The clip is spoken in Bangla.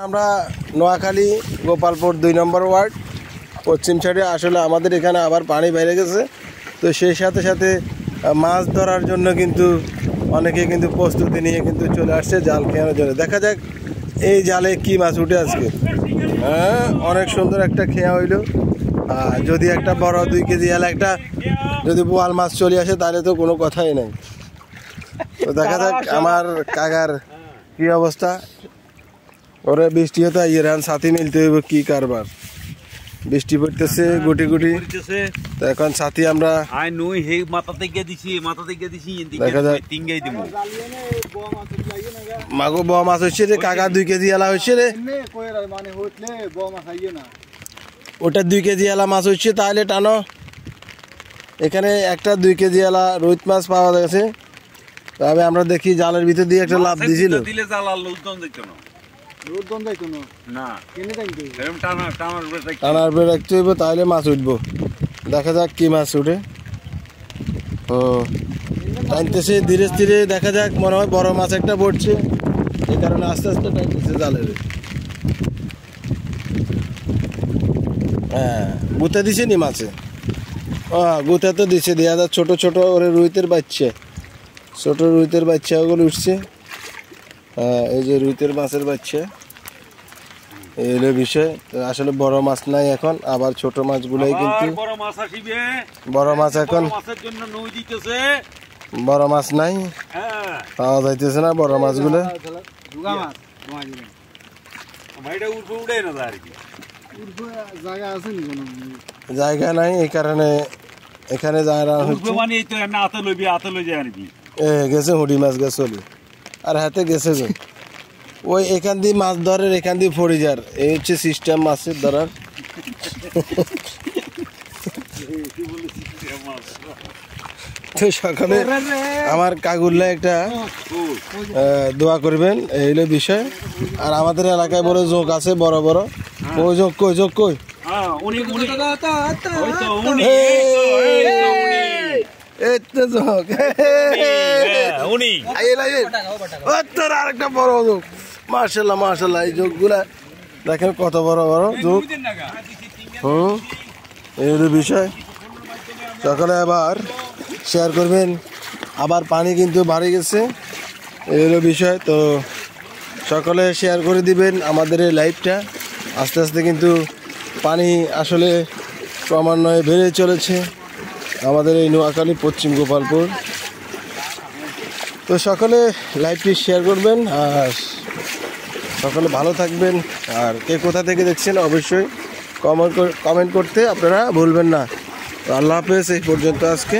আমরা নোয়াখালী গোপালপুর 2 নম্বর ওয়ার্ড পশ্চিম সাইডে আসলে আমাদের এখানে আবার পানি বেড়ে গেছে। তো সেই সাথে সাথে মাছ ধরার জন্য কিন্তু অনেকে কিন্তু প্রস্তুতি নিয়ে কিন্তু চলে আসছে জাল খেয়ানোর জন্য। দেখা যাক এই জালে কি মাছ উঠে আজকে। হ্যাঁ, অনেক সুন্দর একটা খেয়া হইল। যদি একটা বড় 2 কেজি জাল একটা যদি বোয়াল মাছ চলে আসে তাহলে তো কোনো কথাই নেই। তো দেখা যাক আমার কাকার কি অবস্থা। ওরে বৃষ্টি হতো ইরান সাথী মিলতে হইব কি কারবার। বৃষ্টি পড়তেছে গুটি গুটি। তো এখন সাথী আমরা দেখা যাক মাগো বড় মাছ হচ্ছে রে কাকা 2 কেজি এলা হচ্ছে রে। ওটা 2 কেজি এলা মাছ হচ্ছে তাহলে টানো। এখানে একটা 2 কেজি এলা রুই মাছ পাওয়া গেছে। তবে আমরা দেখি জালের ভিতর দিয়ে একটা লাভ দিছিল। টানার উপরে রাখতে হইব তাহলে মাছ উঠবো। দেখা যাক কি মাছ উঠে। টানতেছে ধীরে ধীরে, দেখা যাক মনে হয় বড় মাছ একটা পড়ছে, এই কারণে আস্তে আস্তে টানতেছে জালের। হ্যাঁ, গুতে দিছে নি মাছে। গুতে তো দিছে, দেখা যাক ছোট ছোট ওরে রুইতের বাচ্চা, ছোট রুইতের বাচ্চা ওগুলো উঠছে। এই যে রুইতের মাছের বাচ্চা, এই হলো বিষয়। আসলে বড় মাছ নাই এখন, আবার ছোট মাছগুলোই কিন্তু বড় মাছ এখন বড় মাছ নাই, পাওয়া যাইতেছে না বড় মাছগুলো। জায়গা নাই, এই কারণে এখানে গেছে হুডি মাছ গেছে আর হাতে গেছে যে ওই এখান দিয়ে মাছ ধরার, এখান দিয়ে ফড়ি যার, এই হচ্ছে সিস্টেম মাছের ধরার। তো সকালে আমার কাকুল্লা একটা দোয়া করবেন, এই হলো বিষয়। আর আমাদের এলাকায় বড় জোক আছে বড় বড়, ওই জোক কই জোক কই আরেকটা বড় যোগ। মার্শাল্লাহ মার্শাল্লাহ, এই যোগ গুলা দেখেন কত বড় বড় যোগ। এই বিষয় সকালে আবার শেয়ার করবেন। আবার পানি কিন্তু বাড়ে গেছে, এই হলো বিষয়। তো সকলে শেয়ার করে দিবেন আমাদের এই লাইভটা। আস্তে আস্তে কিন্তু পানি আসলে ক্রমান্বয়ে বেড়ে চলেছে আমাদের এই নোয়াখালী পশ্চিম গোপালপুর। তো সকলে লাইভটি শেয়ার করবেন আর সকলে ভালো থাকবেন। আর কে কোথা থেকে দেখছেন অবশ্যই কমেন্ট করতে আপনারা ভুলবেন না। তো আল্লাহ হাফেজ, এই পর্যন্ত আজকে।